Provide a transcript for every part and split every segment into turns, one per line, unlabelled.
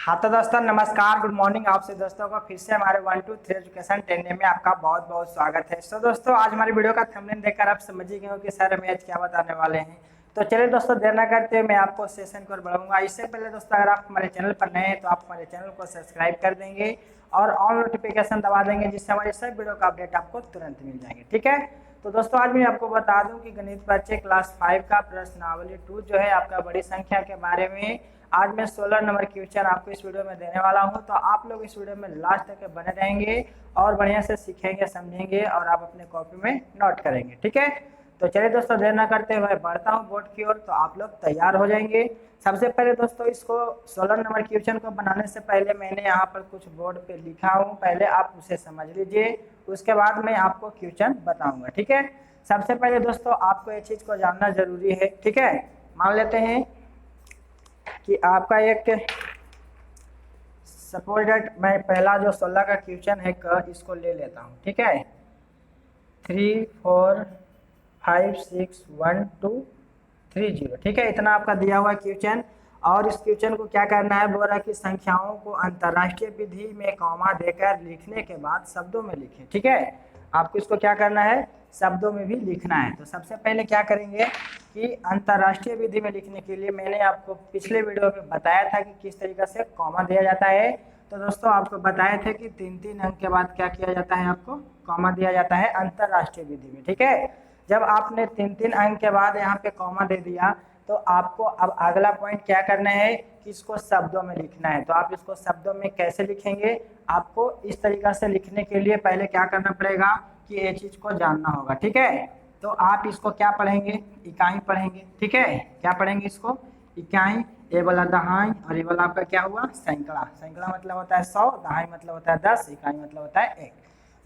हाँ तो दोस्तों नमस्कार, गुड मॉर्निंग। आपसे दोस्तों को फिर से हमारे 1 2 3 एजुकेशन 10 में आपका बहुत बहुत स्वागत है। तो दोस्तों आज हमारी वीडियो का थंबनेल देखकर आप समझ ही गए हो कि सर हमें आज क्या बताने वाले हैं। तो चलिए दोस्तों देर ना करते हुए मैं आपको सेशन को बढ़ाऊंगा। इससे पहले दोस्तों अगर आप हमारे चैनल पर नए हैं तो आप हमारे चैनल को सब्सक्राइब कर देंगे और ऑल नोटिफिकेशन दबा देंगे, जिससे हमारी सब वीडियो का अपडेट आपको तुरंत मिल जाएंगे। ठीक है, तो दोस्तों आज मैं आपको बता दूं कि गणित परिचय क्लास 5 का प्रश्नावली 2 जो है आपका बड़ी संख्या के बारे में आज मैं 16 नंबर क्वेश्चन आपको इस वीडियो में देने वाला हूं। तो आप लोग इस वीडियो में लास्ट तक बने रहेंगे और बढ़िया से सीखेंगे, समझेंगे और आप अपने कॉपी में नोट करेंगे। ठीक है, तो चलिए दोस्तों देर ना करते हुए बढ़ता हूं बोर्ड की ओर, तो आप लोग तैयार हो जाएंगे। सबसे पहले दोस्तों इसको 16 नंबर क्वेश्चन को बनाने से पहले मैंने यहाँ पर कुछ बोर्ड पे लिखा हूँ, पहले आप उसे समझ लीजिए, उसके बाद मैं आपको क्वेश्चन बताऊंगा। ठीक है, सबसे पहले दोस्तों आपको ये चीज को जानना जरूरी है। ठीक है, मान लेते हैं कि आपका एक सपोज दैट मैं पहला जो 16 का क्वेश्चन है इसको ले लेता हूँ। ठीक है, 3 4 5 6 1 2 3 0। ठीक है, इतना आपका दिया हुआ क्वेश्चन। और इस क्वेश्चन को क्या करना है, बोल रहा है कि संख्याओं को अंतरराष्ट्रीय विधि में कॉमा देकर लिखने के बाद शब्दों में लिखें। ठीक है, आपको इसको क्या करना है, शब्दों में भी लिखना है। तो सबसे पहले क्या करेंगे कि अंतरराष्ट्रीय विधि में लिखने के लिए मैंने आपको पिछले वीडियो में बताया था कि किस तरीके से कॉमा दिया जाता है। तो दोस्तों आपको बताए थे कि 3 अंक के बाद क्या किया जाता है, आपको कॉमा दिया जाता है अंतरराष्ट्रीय विधि में। ठीक है, जब आपने 3 अंक के बाद यहाँ पे कॉमा दे दिया तो आपको अब अगला पॉइंट क्या करना है कि इसको शब्दों में लिखना है। तो आप इसको शब्दों में कैसे लिखेंगे, आपको इस तरीका से लिखने के लिए पहले क्या करना पड़ेगा कि ये चीज को जानना होगा। ठीक है, तो आप इसको क्या पढ़ेंगे, इकाई पढ़ेंगे। ठीक है, क्या पढ़ेंगे इसको, इकाई। ये वाला दहाई और ये वाला आपका क्या हुआ, सैकड़ा। सैकड़ा मतलब होता है 100, दहाई मतलब होता है 10, इकाई मतलब होता है 1।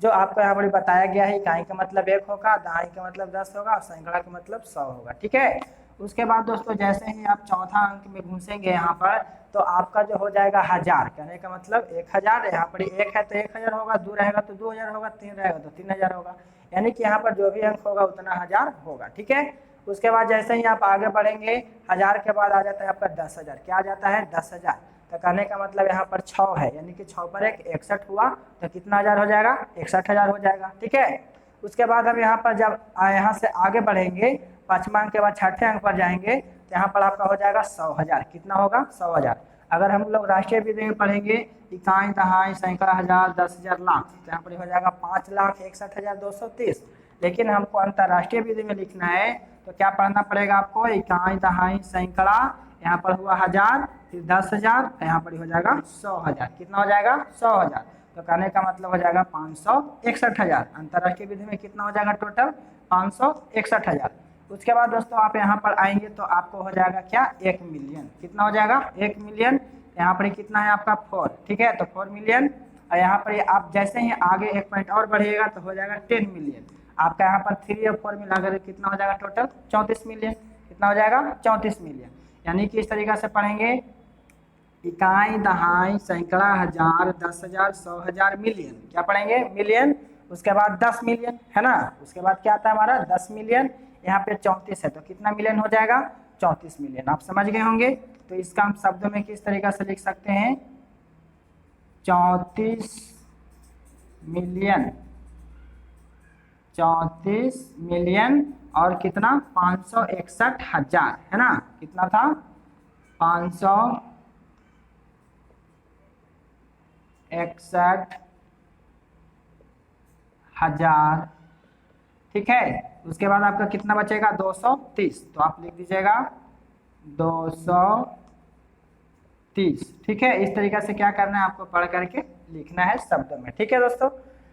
जो आपको यहाँ पर बताया गया है, इकाई का मतलब 1 होगा, दहाई का मतलब 10 होगा और सैकड़ा का मतलब 100 होगा। ठीक है, उसके बाद दोस्तों जैसे ही आप चौथा अंक में घुसेंगे यहाँ पर तो आपका जो हो जाएगा 1000। कहने का मतलब 1000। यहाँ पर 1 है तो 1000 होगा, 2 रहेगा तो 2000 होगा, 3 रहेगा तो 3000 होगा। यानी कि यहाँ पर जो भी अंक होगा उतना 1000 होगा। ठीक है, उसके बाद जैसे ही आप आगे बढ़ेंगे 1000 के बाद आ जाता है आपका 10,000। क्या आ जाता है, 10,000। तो कहने का मतलब यहाँ पर 6 है, यानी कि 6 पर 1 61 हुआ, तो कितना हजार हो जाएगा, 61,000 हो जाएगा। ठीक है, उसके बाद हम यहाँ पर जब यहाँ से आगे बढ़ेंगे 5वां अंक के बाद 6ठे अंक पर जाएंगे तो यहाँ पर आपका हो जाएगा 100,000। कितना होगा, 100,000। अगर हम लोग राष्ट्रीय विधि में पढ़ेंगे इकाई, दहाई, सैकड़ा, हजार, 10,000, लाख, तो यहाँ पर हो जाएगा 5,61,230। लेकिन हमको अंतरराष्ट्रीय विधि में लिखना है तो क्या पढ़ना पड़ेगा आपको, इकाई, दहाई, सैकड़ा, यहाँ पर हुआ 1000, फिर 10,000, यहाँ पर हो जाएगा 100,000। कितना हो जाएगा, 100,000। तो कहने का मतलब हो जाएगा 561,000। अंतरराष्ट्रीय विधि में कितना हो जाएगा टोटल, 561,000। उसके बाद दोस्तों आप यहाँ पर आएंगे तो आपको हो जाएगा क्या, 1 मिलियन। कितना हो जाएगा, 1 मिलियन। यहाँ पर कितना है आपका 4। ठीक है, तो 4 मिलियन। और यहाँ पर आप जैसे ही आगे एक पॉइंट और बढ़िएगा तो हो जाएगा 10 मिलियन। आपका यहाँ पर 3 और 4 मिलाकर कितना हो जाएगा टोटल, 34 मिलियन। कितना हो जाएगा, 34 मिलियन। यानी कि इस तरीके से पढ़ेंगे इकाई, दहाई, सैकड़ा, हजार, 10,000, 100,000, मिलियन। क्या पढ़ेंगे, मिलियन। उसके बाद 10 मिलियन है ना, उसके बाद क्या आता है हमारा 10 मिलियन। यहाँ पे 34 है तो कितना मिलियन हो जाएगा, 34 मिलियन। आप समझ गए होंगे। तो इसका हम शब्दों में किस तरीके से लिख सकते हैं, 34 मिलियन। 34 मिलियन और कितना, 561,000 है ना। कितना था, 561,000। ठीक है, उसके बाद आपका कितना बचेगा, 230। तो आप लिख दीजिएगा 230। ठीक है, इस तरीके से क्या करना है, आपको पढ़ करके लिखना है शब्दों में। ठीक है दोस्तों,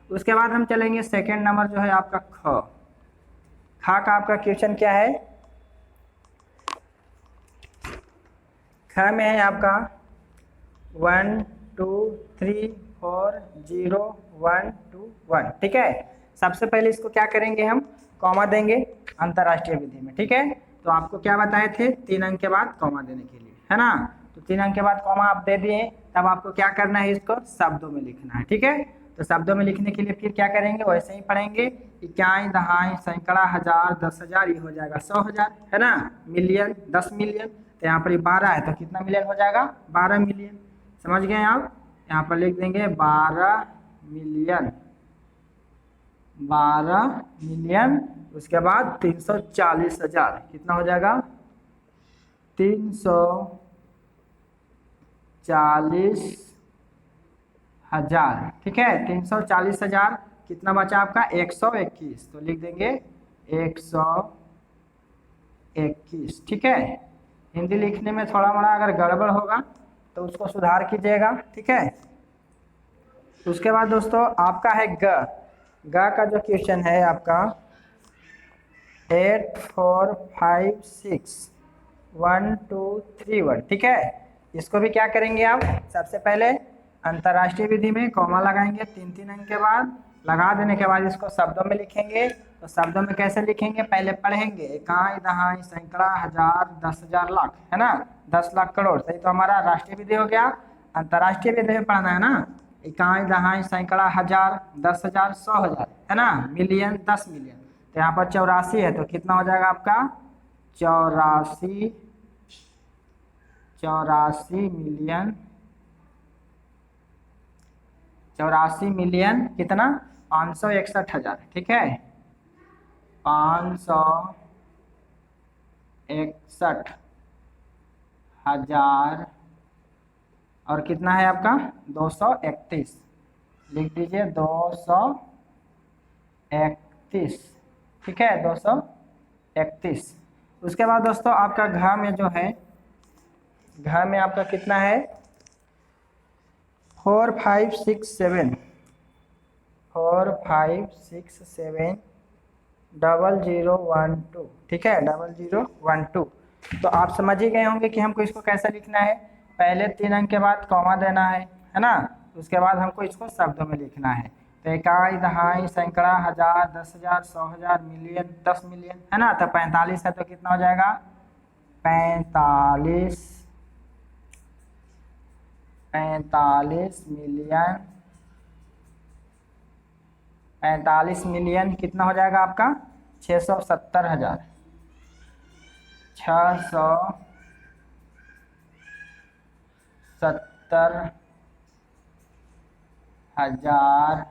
उसके बाद हम चलेंगे सेकंड नंबर जो है आपका ख। खा का आपका क्वेश्चन क्या है, ख में है आपका 1 2 3 4 0 1 2 1। ठीक है, सबसे पहले इसको क्या करेंगे, हम कॉमा देंगे अंतरराष्ट्रीय विधि में। ठीक है, तो आपको क्या बताए थे, 3 अंक के बाद कॉमा देने के लिए, है ना। तो 3 अंक के बाद कॉमा आप दे दिए, तब आपको क्या करना है, इसको शब्दों में लिखना है। ठीक है, तो शब्दों में लिखने के लिए फिर क्या करेंगे, वैसे ही पढ़ेंगे इकाई, दहाई, सैकड़ा, हजार, 10,000, ये हो जाएगा 100,000 है ना। मिलियन, 10 मिलियन, तो यहाँ पर 12 है तो कितना मिलियन हो जाएगा, 12 मिलियन। समझ गए आप? यहाँ पर लिख देंगे 12 मिलियन, 12 मिलियन, उसके बाद 340,000, कितना हो जाएगा? 340,000, ठीक है। 340,000, कितना बचा आपका? 121, तो लिख देंगे 121, ठीक है। हिंदी लिखने में थोड़ा मोड़ा अगर गड़बड़ होगा तो उसको सुधार कीजिएगा, ठीक है। उसके बाद दोस्तों आपका है ग का जो क्वेश्चन है आपका 8 4 5 6 1 2 3 1, ठीक है। इसको भी क्या करेंगे आप? सबसे पहले अंतर्राष्ट्रीय विधि में कॉमा लगाएंगे 3 अंक के बाद, लगा देने के बाद इसको शब्दों में लिखेंगे। तो शब्दों में कैसे लिखेंगे पहले पढ़ेंगे। इकाई, दहाई, सैकड़ा, हजार, 10,000, लाख, है ना। 10 लाख करोड़, सही। तो हमारा राष्ट्रीय विधि हो गया। अंतर्राष्ट्रीय विधि में पढ़ना है ना। इकाई, दहाई, सैकड़ा, हजार, 10,000, 100,000, है ना। Million, 10 million. तो यहाँ पर 84 है, तो कितना हो जाएगा आपका? 84 मिलियन, 84 मिलियन कितना? 561,000, ठीक है। 561,000 और कितना है आपका? 231, लिख दीजिए 231, ठीक है। 231। उसके बाद दोस्तों आपका घ में जो है, घ में आपका कितना है? 4 5 6 7 4 5 6 7 0012, ठीक है। 0012। तो आप समझ ही गए होंगे कि हमको इसको कैसे लिखना है। पहले 3 अंक के बाद कॉमा देना है ना। उसके बाद हमको इसको शब्दों में लिखना है। तो इकाई, दहाई, सैकड़ा, हजार, 10,000, 100,000, मिलियन, 10 मिलियन, है ना। तो 45 है, तो कितना हो जाएगा? 45 मिलियन, 45 मिलियन कितना हो जाएगा आपका? 670,000, 670,000,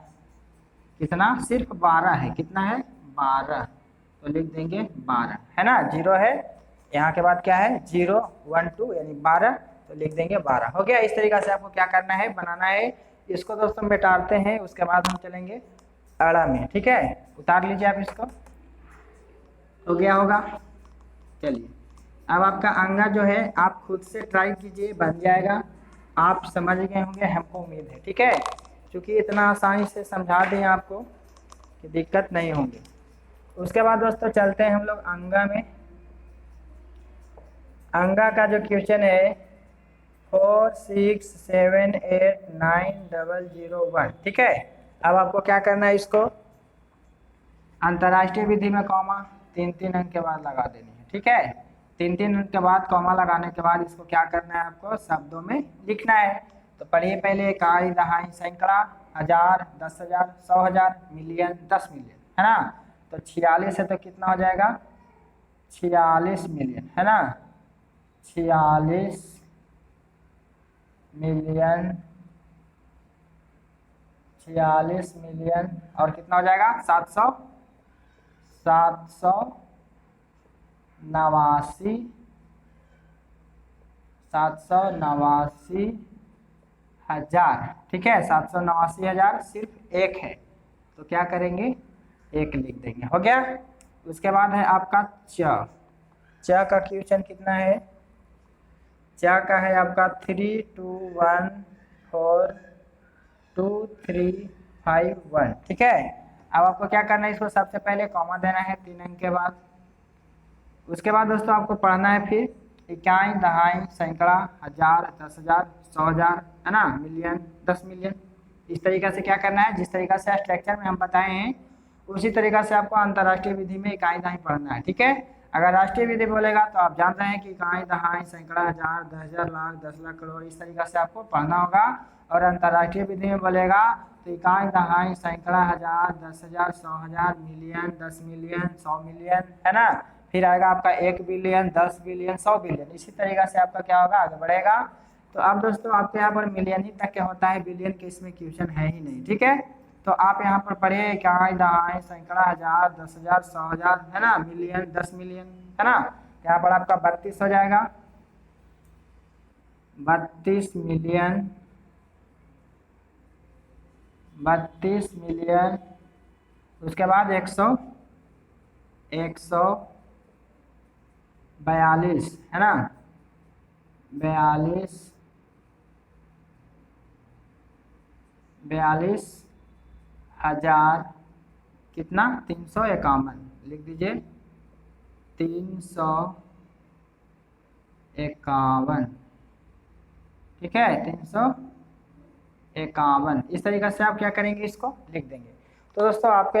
कितना? सिर्फ 12 है, कितना है? 12, तो लिख देंगे 12, है ना। 0 है, यहाँ के बाद क्या है? 0 1 2 यानी 12, तो लिख देंगे 12। हो गया। इस तरीका से आपको क्या करना है, बनाना है। इसको दोस्तों मिटाते हैं, उसके बाद हम चलेंगे अड़ा में, ठीक है। उतार लीजिए आप इसको, हो गया होगा। चलिए, अब आपका अंगा जो है आप खुद से ट्राई कीजिए, बन जाएगा। आप समझ गए होंगे, हमको उम्मीद है, ठीक है। क्योंकि इतना आसानी से समझा दें आपको कि दिक्कत नहीं होगी। उसके बाद दोस्तों चलते हैं हम लोग अंगा में। अंगा का जो क्वेश्चन है 4 6 7 8 9 0 1, ठीक है। अब आपको क्या करना है, इसको अंतर्राष्ट्रीय विधि में कॉमा 3 अंक के बाद लगा देनी है, ठीक है। 3 अंक के बाद कॉमा लगाने के बाद इसको क्या करना है, आपको शब्दों में लिखना है। तो पढ़िए पहले। इकाई, दहाई, सैकड़ा, हजार, 10,000, 100,000, मिलियन, 10 मिलियन, है ना। तो 46 है, तो कितना हो जाएगा? 46 मिलियन, है ना। 46 मिलियन, 46 मिलियन और कितना हो जाएगा? 789,000, ठीक है। 789,000 सिर्फ एक है, तो क्या करेंगे? एक लिख देंगे, हो गया। उसके बाद है आपका च का क्वेश्चन कितना है? च का है आपका 3 2 1 4 2 3 5 1, ठीक है। अब आपको क्या करना है, इसको सबसे पहले कॉमा देना है 3 अंक के बाद। उसके बाद दोस्तों आपको पढ़ना है फिर इकाई, दहाई, सैकड़ा, हजार, 10,000, 100,000, है ना, मिलियन, 10 मिलियन। इस तरीके से क्या करना है, जिस तरीका से स्ट्रक्चर में हम बताए हैं उसी तरीका से आपको अंतर्राष्ट्रीय विधि में इकाई, दहाई पढ़ना है, ठीक है। अगर राष्ट्रीय विधि बोलेगा तो आप जान रहे हैं कि इकाई, दहाई, सैकड़ा, हजार, 10,000, लाख, 10 लाख, करोड़, इस तरीका से आपको पढ़ना होगा। और अंतर्राष्ट्रीय विधि में बोलेगा तो इकाई, दहाई, सैकड़ा, हजार, 10,000, 100,000, मिलियन, 10 मिलियन, 100 मिलियन, है ना। फिर आएगा आपका 1 बिलियन, 10 बिलियन, 100 बिलियन। इसी तरीका से आपका क्या होगा, आगे बढ़ेगा। तो अब दोस्तों आपके यहाँ पर मिलियन ही तक के होता है, बिलियन के इसमें क्वेश्चन है ही नहीं। ठीक है, तो आप यहाँ पर पढ़िए इकाई, दहाई, सैकड़ा, हजार, 10,000, 100,000, है ना, मिलियन, 10 मिलियन, है ना। यहाँ पर आपका 32 हो जाएगा, 32 मिलियन, 32 मिलियन। उसके बाद 142 है ना, 42,000 कितना, 351 लिख दीजिए, 351। ठीक है, 351। इस तरीके से आप क्या करेंगे, इसको लिख देंगे। तो दोस्तों आपके